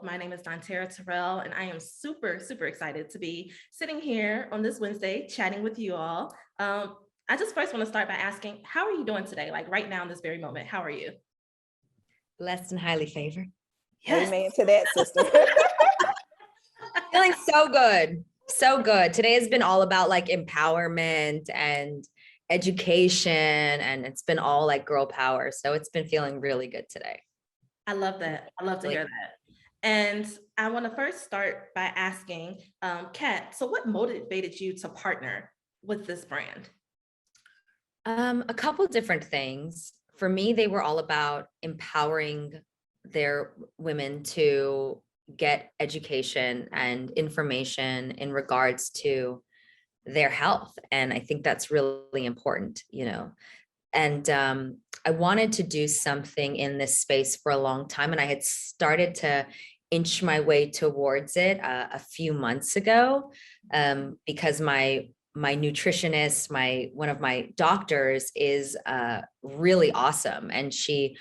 My name is Dontaira Terrell, and I am super, super excited to be sitting here on this Wednesday chatting with you all. I just first want to start by asking, how are you doing today? Like right now in this very moment, how are you? Blessed and highly favored. Yes. Amen to that, sister. Feeling so good. So good. Today has been all about like empowerment and education, and it's been all like girl power. So it's been feeling really good today. I love that. I love to hear that. And I want to first start by asking, Kat, so what motivated you to partner with this brand? A couple different things. For me, they were all about empowering their women to get education and information in regards to their health. And I think that's really important, And I wanted to do something in this space for a long time. And I had started to inch my way towards it a few months ago because my nutritionist, one of my doctors is really awesome. And she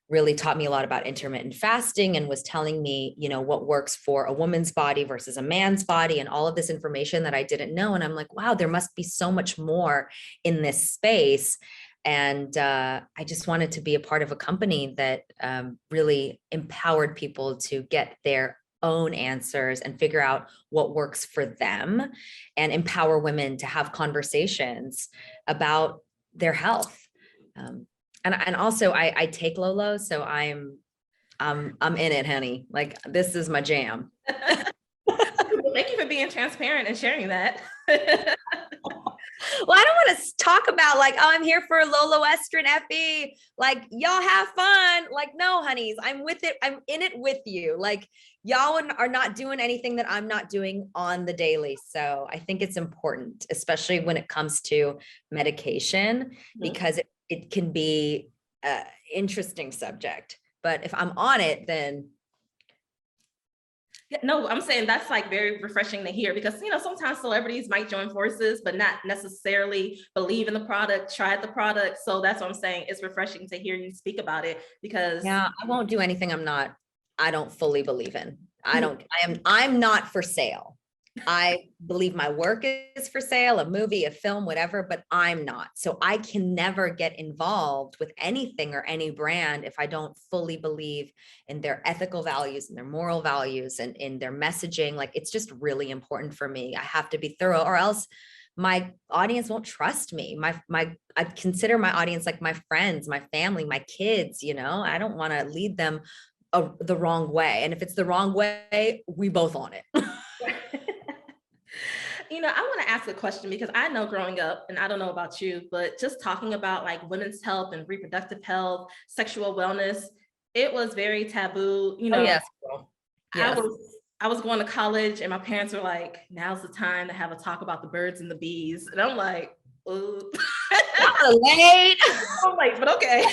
really taught me a lot about intermittent fasting and was telling me, what works for a woman's body versus a man's body and all of this information that I didn't know. And I'm like, wow, there must be so much more in this space. And I just wanted to be a part of a company that really empowered people to get their own answers and figure out what works for them and empower women to have conversations about their health. And also I take Lolo, so I'm in it, honey. Like this is my jam. Thank you for being transparent and sharing that. Well, I don't want to talk about like, oh, I'm here for Lolo Estrin Effie. Like y'all have fun. Like, no, honeys, I'm with it. I'm in it with you. Like y'all are not doing anything that I'm not doing on the daily. So I think it's important, especially when it comes to medication, because it can be an interesting subject. But if I'm on it, then no, I'm saying that's like very refreshing to hear because, sometimes celebrities might join forces, but not necessarily believe in the product, try the product. So that's what I'm saying. It's refreshing to hear you speak about it because I won't do anything I don't fully believe in. I'm not for sale. I believe my work is for sale, a movie, a film, whatever, but I'm not. So I can never get involved with anything or any brand if I don't fully believe in their ethical values and their moral values and in their messaging. Like it's just really important for me. I have to be thorough or else my audience won't trust me. I consider my audience like my friends, my family, my kids, I don't want to lead them the wrong way. And if it's the wrong way, we both on it. I want to ask a question because I know growing up, and I don't know about you, but just talking about like women's health and reproductive health, sexual wellness, it was very taboo. Yes. Yes. I was going to college and my parents were like, now's the time to have a talk about the birds and the bees. And I'm like, ooh. Late. I'm like, but okay.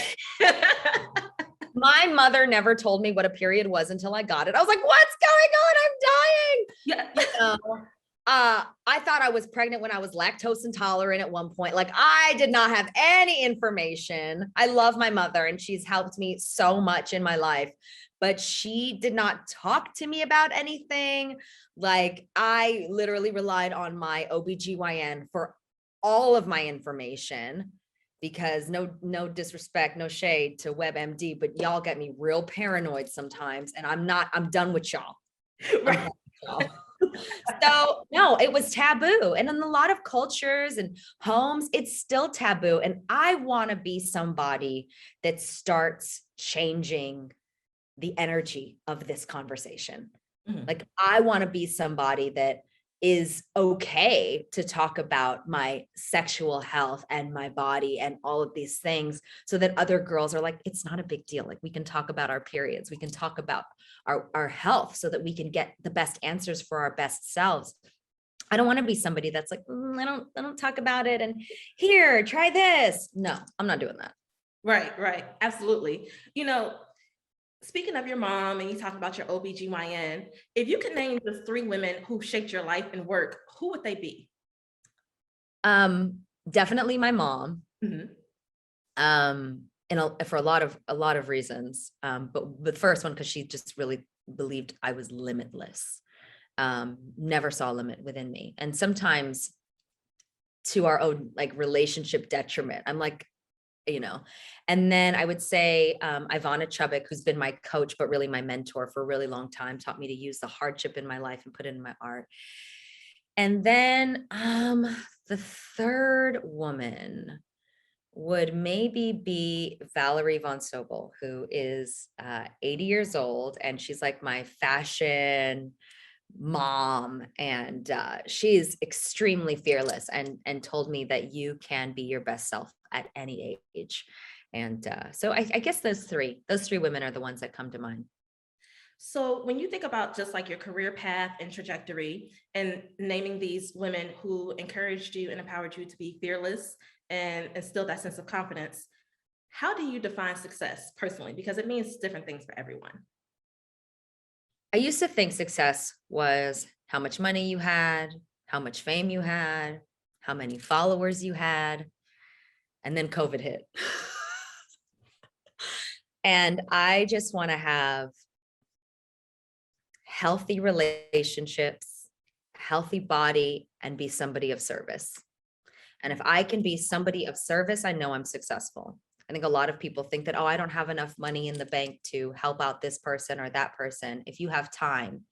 My mother never told me what a period was until I got it. I was like, what's going on? I'm dying. Yeah. I thought I was pregnant when I was lactose intolerant at one point. Like I did not have any information. I love my mother and she's helped me so much in my life, but she did not talk to me about anything. Like I literally relied on my OBGYN for all of my information because no disrespect, no shade to WebMD, but y'all get me real paranoid sometimes. And I'm done with y'all. Right. So no, it was taboo. And in a lot of cultures and homes, it's still taboo. And I want to be somebody that starts changing the energy of this conversation. Mm-hmm. Like I want to be somebody that is okay to talk about my sexual health and my body and all of these things so that other girls are like, it's not a big deal. Like we can talk about our periods. We can talk about our health so that we can get the best answers for our best selves. I don't want to be somebody that's like, I don't talk about it. And here, try this. No, I'm not doing that. Right. Absolutely. Speaking of your mom and you talk about your OBGYN, if you could name the 3 women who shaped your life and work, who would they be? Definitely my mom. Mm-hmm. For a lot of reasons. But the first one, because she just really believed I was limitless. Never saw a limit within me. And sometimes to our own like relationship detriment. I'm like, and then I would say Ivana Chubbuck, who's been my coach, but really my mentor for a really long time, taught me to use the hardship in my life and put it in my art. And then the third woman would maybe be Valerie Von Sobel, who is 80 years old, and she's like my fashion mom, and she's extremely fearless and told me that you can be your best self at any age. And so I guess those three women are the ones that come to mind. So when you think about just like your career path and trajectory and naming these women who encouraged you and empowered you to be fearless and instill that sense of confidence, how do you define success personally? Because it means different things for everyone. I used to think success was how much money you had, how much fame you had, how many followers you had, and then COVID hit. And I just want to have healthy relationships, healthy body, and be somebody of service. And if I can be somebody of service, I know I'm successful. I think a lot of people think that, oh, I don't have enough money in the bank to help out this person or that person. If you have time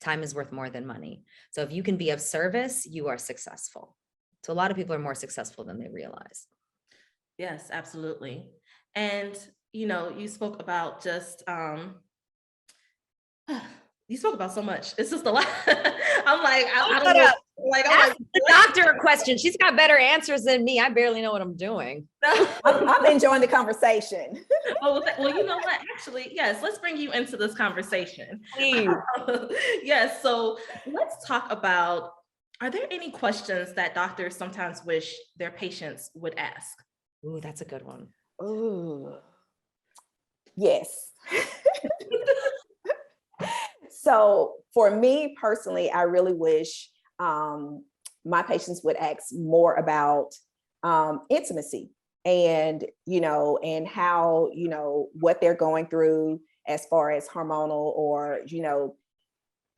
is worth more than money. So if you can be of service, you are successful. So a lot of people are more successful than they realize. Yes, absolutely. And, you spoke about just, you spoke about so much. It's just a lot. I'm like, I don't know. Like, ask the doctor a question. She's got better answers than me. I barely know what I'm doing. I'm enjoying the conversation. Well, you know what? Actually, yes, let's bring you into this conversation. Please. Yes. So let's talk about, are there any questions that doctors sometimes wish their patients would ask? Ooh, that's a good one. Ooh. Yes. So for me personally, I really wish my patients would ask more about intimacy and, and how, what they're going through as far as hormonal or,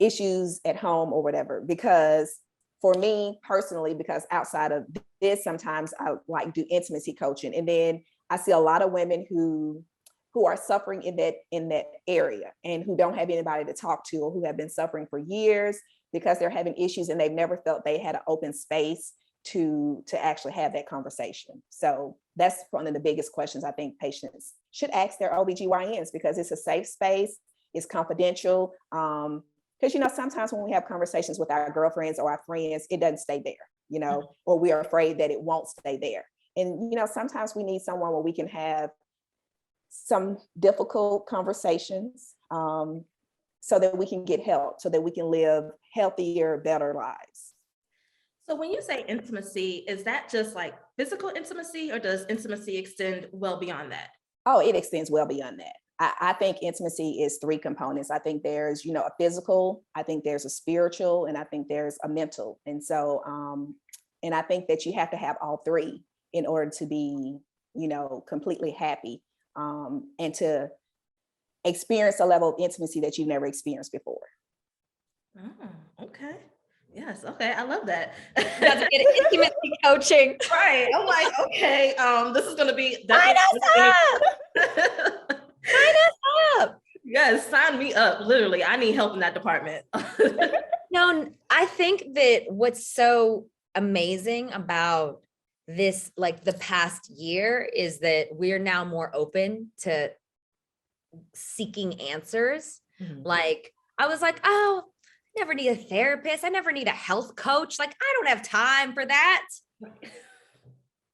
issues at home or whatever. Because for me personally, because outside of this, sometimes I like do intimacy coaching. And then I see a lot of women who are suffering in that area and who don't have anybody to talk to, or who have been suffering for years because they're having issues and they've never felt they had an open space to actually have that conversation. So that's one of the biggest questions I think patients should ask their OBGYNs, because it's a safe space, it's confidential. Because, sometimes when we have conversations with our girlfriends or our friends, it doesn't stay there, or we are afraid that it won't stay there. And, sometimes we need someone where we can have some difficult conversations so that we can get help, so that we can live healthier, better lives. So when you say intimacy, is that just like physical intimacy, or does intimacy extend well beyond that? Oh, it extends well beyond that. I think intimacy is three components. I think there's, a physical, I think there's a spiritual, and I think there's a mental. And so, and I think that you have to have all three in order to be, completely happy. And to experience a level of intimacy that you've never experienced before. Oh, okay. Yes. Okay. I love that. That's a good intimacy coaching. Right. I'm like, okay. This is going to be. Sign us up. Sign us up. Yes. Sign me up. Literally. I need help in that department. No, I think that what's so amazing about this, like the past year, is that we're now more open to seeking answers. Mm-hmm. Like I was like, oh, I never need a therapist. I never need a health coach. Like, I don't have time for that.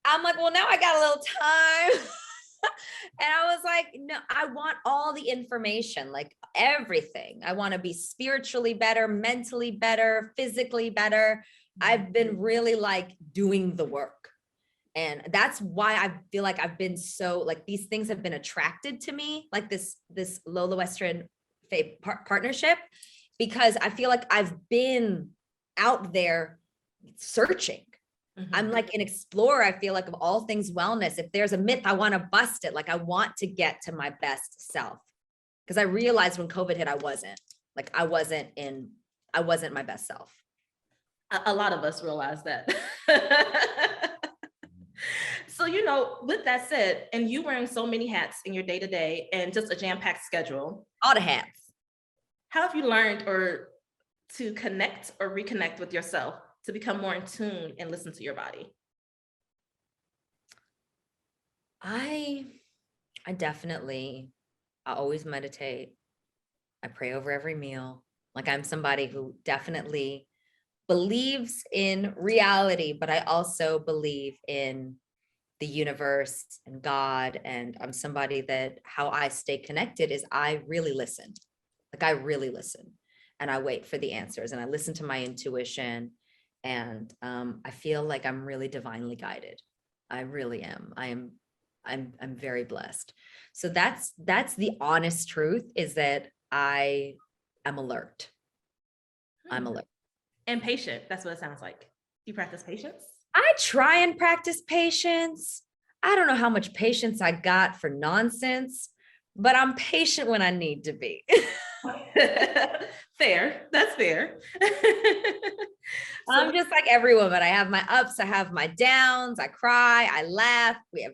I'm like, well, now I got a little time. And I was like, no, I want all the information, like everything. I want to be spiritually better, mentally better, physically better. I've been really like doing the work. And that's why I feel like I've been so, like, these things have been attracted to me, like this Lola Western partnership, because I feel like I've been out there searching. Mm-hmm. I'm like an explorer, I feel like, of all things wellness. If there's a myth, I want to bust it. Like, I want to get to my best self, because I realized when COVID hit, I wasn't. Like I wasn't my best self. A lot of us realize that. So, with that said, and you wearing so many hats in your day to day and just a jam-packed schedule, All the hats. how have you learned or to connect or reconnect with yourself to become more in tune and listen to your body? I definitely, I always meditate. I pray over every meal. Like I'm somebody who definitely believes in reality, but I also believe in the universe and God. And I'm somebody that how I stay connected is I really listen. Like I really listen and I wait for the answers and I listen to my intuition. And I feel like I'm really divinely guided. I really am. I'm very blessed. So that's the honest truth is that I am alert. I'm alert. And patient. That's what it sounds like. You practice patience? I try and practice patience. I don't know how much patience I got for nonsense, but I'm patient when I need to be. Fair. That's fair. I'm just like every woman. I have my ups, I have my downs, I cry, I laugh. We have,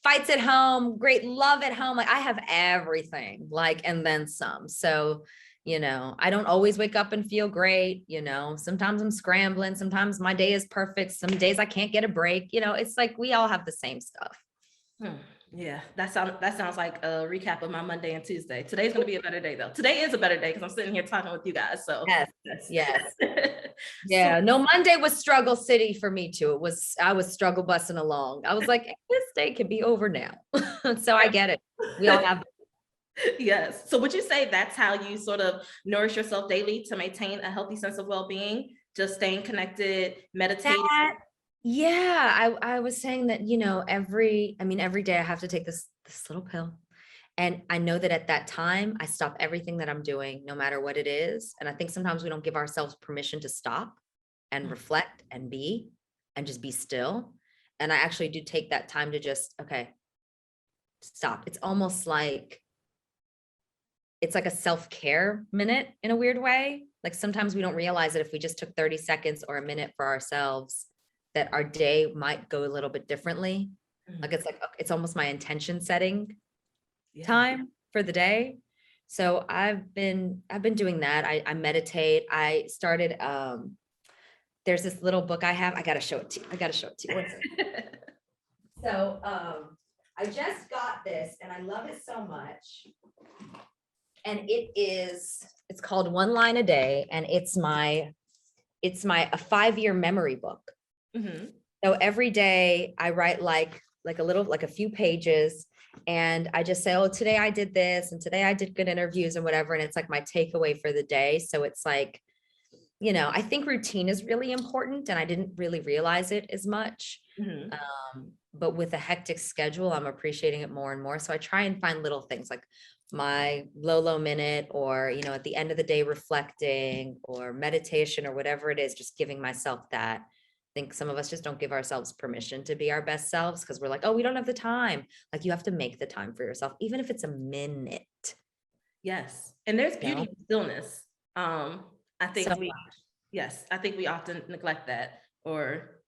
fights at home, great love at home. Like I have everything, like, and then some. So, I don't always wake up and feel great. Sometimes I'm scrambling. Sometimes my day is perfect. Some days I can't get a break. It's like we all have the same stuff. Yeah, that sounds like a recap of my Monday and Tuesday. Today's going to be a better day though. Today is a better day because I'm sitting here talking with you guys. So Yes. Yeah. No, Monday was struggle city for me too. I was struggle busting along. I was like, this day can be over now. So I get it. We all have. Yes. So would you say that's how you sort of nourish yourself daily to maintain a healthy sense of well-being? Just staying connected, meditating? Yeah, I was saying that, every day I have to take this little pill. And I know that at that time, I stop everything that I'm doing, no matter what it is. And I think sometimes we don't give ourselves permission to stop and reflect and just be still. And I actually do take that time to just, okay, stop. It's like a self-care minute in a weird way. Like sometimes we don't realize that if we just took 30 seconds or a minute for ourselves, that our day might go a little bit differently. Like it's almost my intention setting time for the day. So I've been doing that. I meditate. I started, there's this little book I have. I got to show it to you. One second. So I just got this and I love it so much. And it's called One Line a Day. And it's a 5-year memory book. Mm-hmm. So every day I write like a few pages and I just say, oh, today I did this and today I did good interviews and whatever. And it's like my takeaway for the day. So it's like, I think routine is really important and I didn't really realize it as much. Mm-hmm. But with a hectic schedule, I'm appreciating it more and more. So I try and find little things like my low minute or, at the end of the day, reflecting or meditation or whatever it is, just giving myself that. I think some of us just don't give ourselves permission to be our best selves because we're like, oh, we don't have the time. Like you have to make the time for yourself, even if it's a minute. Yes. And there's beauty in stillness. I think I think we often neglect that or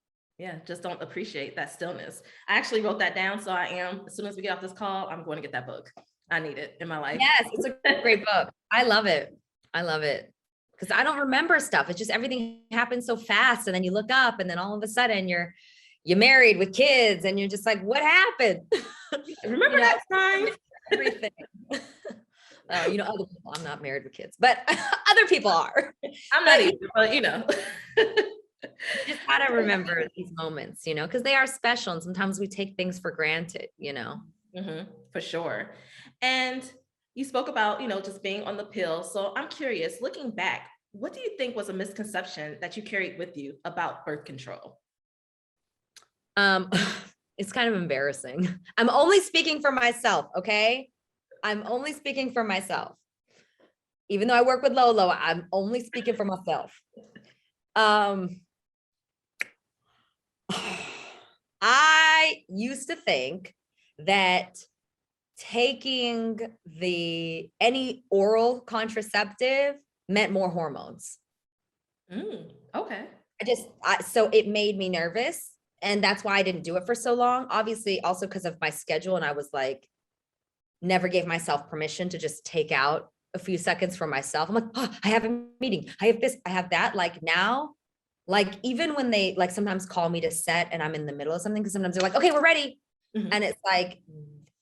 just don't appreciate that stillness. I actually wrote that down. So as soon as we get off this call, I'm going to get that book. I need it in my life. Yes, it's a great book. I love it. Because I don't remember stuff. It's just everything happens so fast. And then you look up and then all of a sudden you're married with kids and you're just like, what happened? Remember that time? Everything. Other people, I'm not married with kids, but other people are. I'm not either, but you just gotta remember these moments, because they are special. And sometimes we take things for granted, Mm-hmm, for sure. And you spoke about, just being on the pill. So I'm curious, looking back, what do you think was a misconception that you carried with you about birth control? It's kind of embarrassing. I'm only speaking for myself, okay? I'm only speaking for myself. Even though I work with Lolo, I'm only speaking for myself. I used to think that taking any oral contraceptive meant more hormones. Okay. So it made me nervous, and that's why I didn't do it for so long. Obviously, also because of my schedule, and I was like, never gave myself permission to just take out a few seconds for myself. I'm like, oh, I have a meeting, I have this, I have that. Like now, like even when they like sometimes call me to set and I'm in the middle of something, because sometimes they're like, okay, we're ready. And it's like,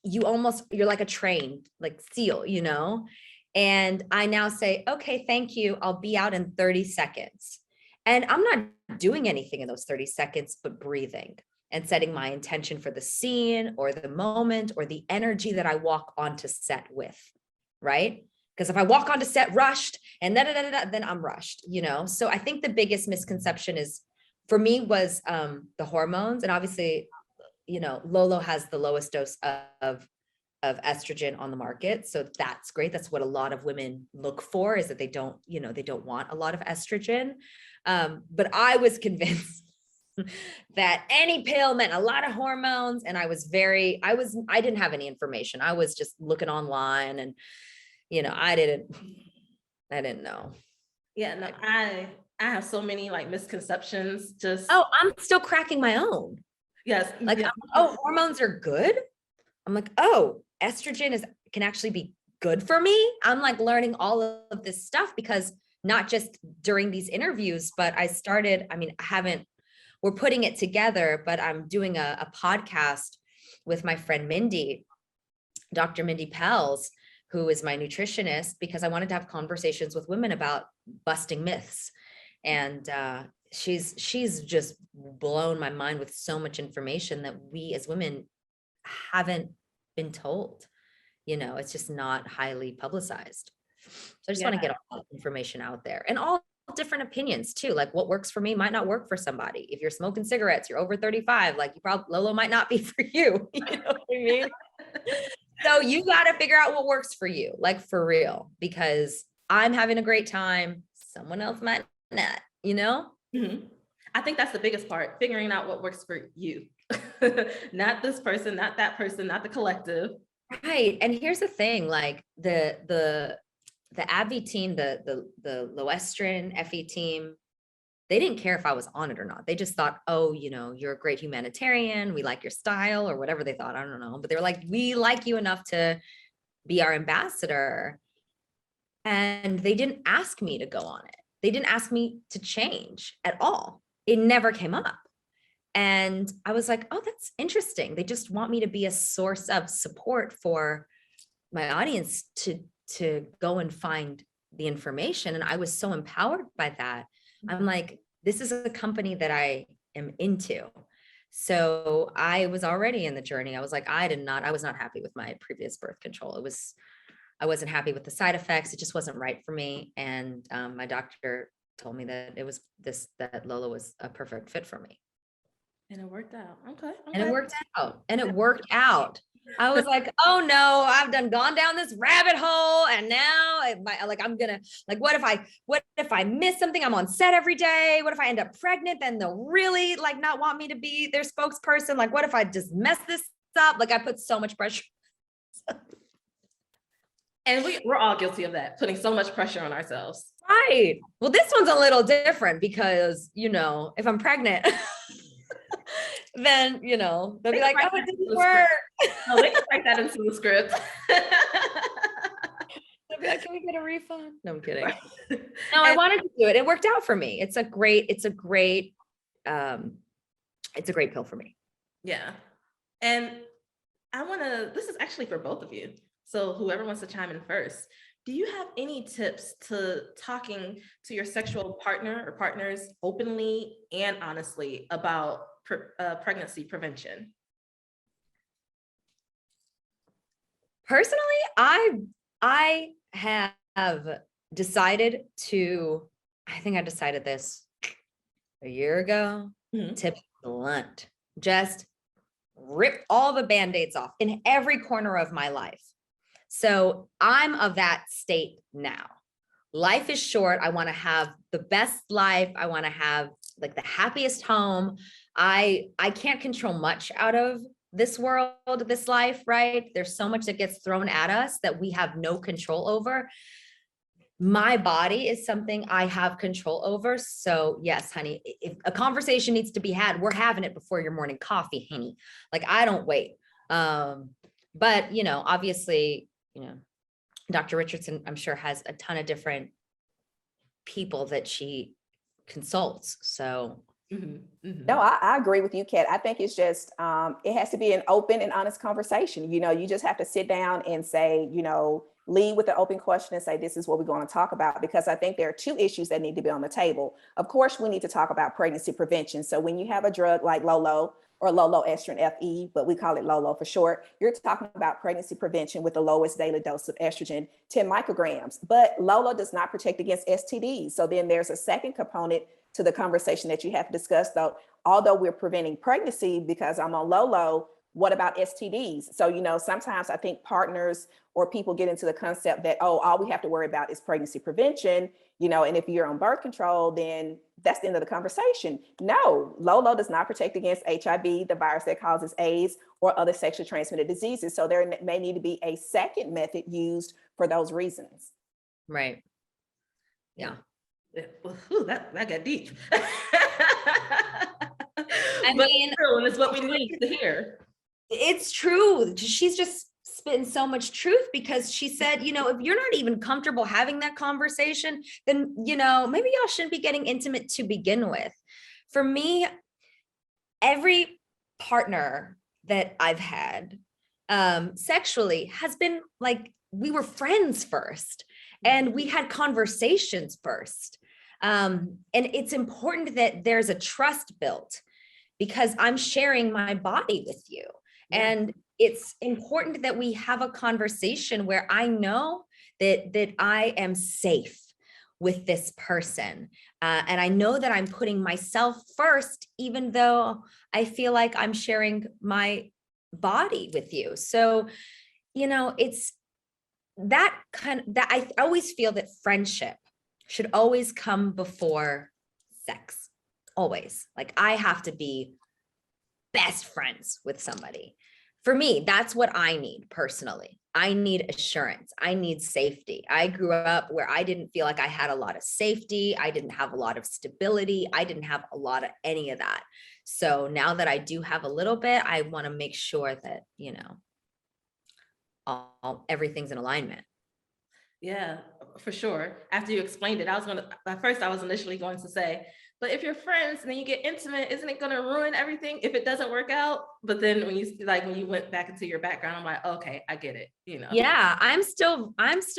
you're like a trained like seal, you know? And I now say, okay, thank you. I'll be out in 30 seconds. And I'm not doing anything in those 30 seconds, but breathing and setting my intention for the scene or the moment or the energy that I walk onto set with, right? Because if I walk onto set rushed and then I'm rushed, you know? So I think the biggest misconception is, for me, was the hormones. And obviously, you know, Lolo has the lowest dose of estrogen on the market. So that's great. That's what a lot of women look for, is that they don't want a lot of estrogen. But I was convinced that any pill meant a lot of hormones. And I didn't have any information. I was just looking online, and, you know, I didn't know. Yeah, no, I have so many like misconceptions. Just Oh, I'm still cracking my own. yes, Like, yes. oh, hormones are good. I'm like, oh, estrogen can actually be good for me. I'm like learning all of this stuff, because not just during these interviews, but we're putting it together, but I'm doing a podcast with my friend Mindy, Dr. Mindy Pels, who is my nutritionist, because I wanted to have conversations with women about busting myths. And she's just blown my mind with so much information that we as women haven't been told. You know, it's just not highly publicized. So I just want to get all that information out there, and all different opinions too. Like what works for me might not work for somebody. If you're smoking cigarettes, you're over 35, like Lolo might not be for you. You know what I mean? So you got to figure out what works for you, like for real, because I'm having a great time. Someone else might not, you know? I think that's the biggest part, figuring out what works for you. Not this person, not that person, not the collective. Right. And here's the thing, like the AbbVie team, the Loestrin FE team, they didn't care if I was on it or not. They just thought, oh, you know, you're a great humanitarian. We like your style, or whatever they thought. I don't know. But they were like, we like you enough to be our ambassador. And they didn't ask me to go on it. They didn't ask me to change at all. It never came up. And I was like, oh, that's interesting. They just want me to be a source of support for my audience to go and find the information. And I was so empowered by that. I'm like, this is a company that I am into. So I was already in the journey. I was like, I was not happy with my previous birth control. I wasn't happy with the side effects. It just wasn't right for me. And my doctor told me that that Lola was a perfect fit for me. And it worked out. Okay. And it worked out. And it worked out. I was like, oh no, I've gone down this rabbit hole. And now I'm gonna, like, what if I miss something? I'm on set every day. What if I end up pregnant? Then they'll really like not want me to be their spokesperson. Like, what if I just mess this up? Like, I put so much pressure. And we're all guilty of that, putting so much pressure on ourselves. Right. Well, this one's a little different because, you know, if I'm pregnant, then, you know, they'll be like, oh, it didn't work. No, they can write that into the script. They'll be like, can we get a refund? No, I'm kidding. No, I wanted to do it. It worked out for me. It's a great pill for me. Yeah. And this is actually for both of you. So whoever wants to chime in first, do you have any tips to talking to your sexual partner or partners openly and honestly about pregnancy prevention? Personally, I have decided I think I decided this a year ago, to be blunt, just rip all the Band-Aids off in every corner of my life. So I'm of that state now. Life is short. I want to have the best life. I want to have like the happiest home. I can't control much out of this world, this life, right? There's so much that gets thrown at us that we have no control over. My body is something I have control over. So yes, honey, if a conversation needs to be had, we're having it before your morning coffee, honey. Like I don't wait. But you know, obviously, you know, Dr. Richardson, I'm sure, has a ton of different people that she consults. So No, I agree with you, Kat. I think it's just, it has to be an open and honest conversation. You know, you just have to sit down and say, you know, lead with an open question and say, this is what we're going to talk about. Because I think there are two issues that need to be on the table. Of course, we need to talk about pregnancy prevention. So when you have a drug like Lolo or Lolo estrin FE, but we call it Lolo for short, you're talking about pregnancy prevention with the lowest daily dose of estrogen, 10 micrograms. But Lolo does not protect against STDs. So then there's a second component to the conversation that you have to discuss, though. Although we're preventing pregnancy because I'm on Lolo, what about STDs? So, you know, sometimes I think partners or people get into the concept that, oh, all we have to worry about is pregnancy prevention, you know, and if you're on birth control, then that's the end of the conversation. No, Lolo does not protect against HIV, the virus that causes AIDS, or other sexually transmitted diseases. So there may need to be a second method used for those reasons. right. Yeah. Ooh, that got deep. I But mean, it's true, and it's what we need to hear. it's true. She's just spitting so much truth because she said, you know, if you're not even comfortable having that conversation, then, you know, maybe y'all shouldn't be getting intimate to begin with. For me, every partner that I've had sexually has been like, we were friends first and we had conversations first. And it's important that there's a trust built because I'm sharing my body with you. And it's important that we have a conversation where I know that I am safe with this person. And I know that I'm putting myself first, even though I feel like I'm sharing my body with you. So, you know, it's that I always feel that friendship should always come before sex. Always. Like I have to be best friends with somebody. For me, that's what I need personally. I need assurance. I need safety. I grew up where I didn't feel like I had a lot of safety. I didn't have a lot of stability. I didn't have a lot of any of that. So now that I do have a little bit, I want to make sure that, you know, everything's in alignment. Yeah, for sure. After you explained it, at first I was initially going to say, but if you're friends and then you get intimate, isn't it going to ruin everything if it doesn't work out? But then when you went back into your background, I'm like, okay, I get it, you know? Yeah, I'm still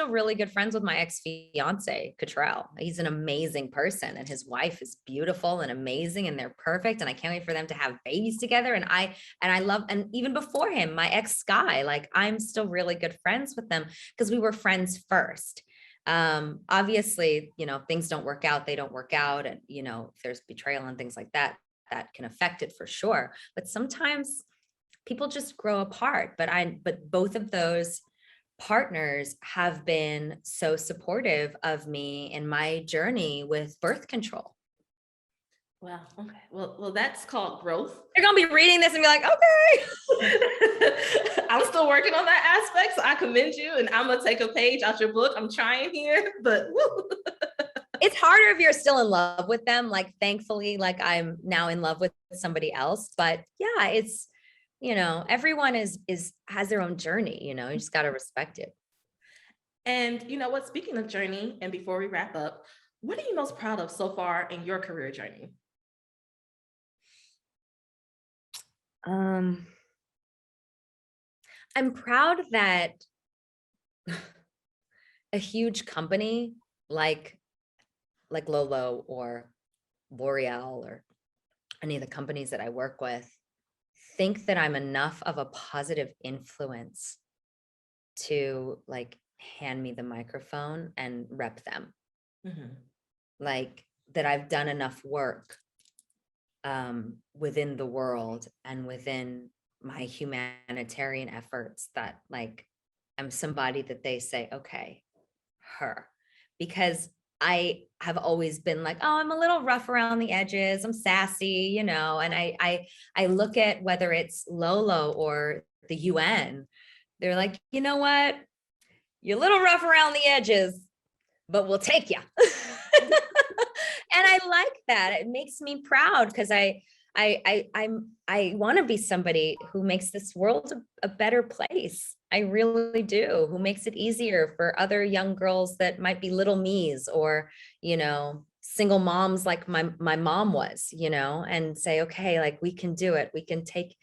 really good friends with my ex-fiance, Terrell. He's an amazing person and his wife is beautiful and amazing and they're perfect. And I can't wait for them to have babies together. And I love, and even before him, my ex Sky, like I'm still really good friends with them because we were friends first. Obviously, you know, things don't work out, they don't work out. And, you know, if there's betrayal and things like that, that can affect it for sure. But sometimes people just grow apart. But both of those partners have been so supportive of me in my journey with birth control. Wow. Okay. Well, that's called growth. They're gonna be reading this and be like, okay. I'm still working on that aspect, so I commend you. And I'm gonna take a page out your book. I'm trying here, but woo. It's harder if you're still in love with them. Like, thankfully, like I'm now in love with somebody else. But yeah, it's, you know, everyone has their own journey. You know, you just gotta respect it. And you know what? Speaking of journey, and before we wrap up, what are you most proud of so far in your career journey? I'm proud that a huge company like Lolo or L'Oreal or any of the companies that I work with think that I'm enough of a positive influence to like hand me the microphone and rep them. Mm-hmm. Like that I've done enough work within the world and within my humanitarian efforts that like I'm somebody that they say, okay, her. Because I have always been like, oh, I'm a little rough around the edges. I'm sassy, and I look at whether it's Lolo or the UN, they're like, you know what? You're a little rough around the edges, but we'll take you. And I like that. It makes me proud because I want to be somebody who makes this world a better place. I really do, who makes it easier for other young girls that might be little me's or, single moms like my mom was, and say, okay, like we can do it. We can take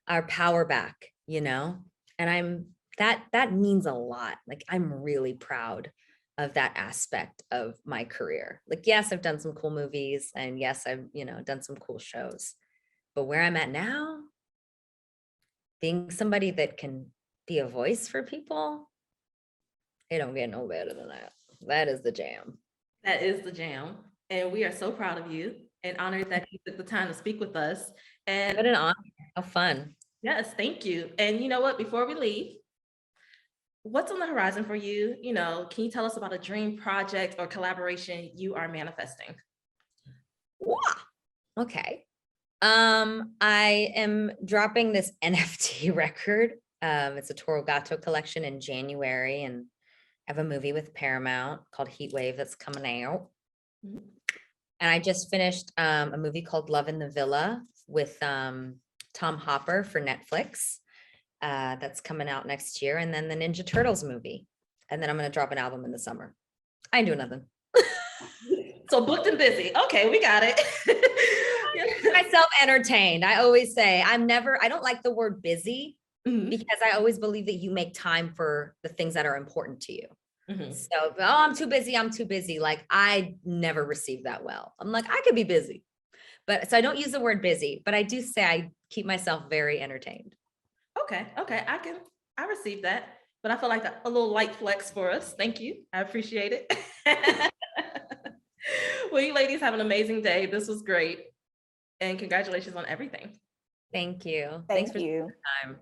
our power back, and that means a lot. Like I'm really proud of that aspect of my career. Like, yes, I've done some cool movies and yes, I've, done some cool shows, but where I'm at now, being somebody that can be a voice for people, it don't get no better than that. That is the jam. That is the jam. And we are so proud of you and honored that you took the time to speak with us. And What an honor. How fun. yes, thank you. And you know what, before we leave, what's on the horizon for you? Can you tell us about a dream project or collaboration you are manifesting? Wow. Okay. I am dropping this NFT record. It's a Toro Gato collection in January, and I have a movie with Paramount called Heat Wave that's coming out. Mhm. And I just finished a movie called Love in the Villa with Tom Hopper for Netflix. That's coming out next year. And then the Ninja Turtles movie. And then I'm going to drop an album in the summer. I ain't doing nothing. So booked and busy. Okay, we got it. Myself entertained. I always say I don't like the word busy Mhm. because I always believe that you make time for the things that are important to you. Mhm. So, oh, I'm too busy. I'm too busy. Like I never receive that well. I'm like, I could be busy. But so I don't use the word busy, but I do say I keep myself very entertained. Okay, I received that, but I feel like a little light flex for us. Thank you. I appreciate it. Well, you ladies have an amazing day. This was great. And congratulations on everything. Thank you. Thank Thanks for you. the time.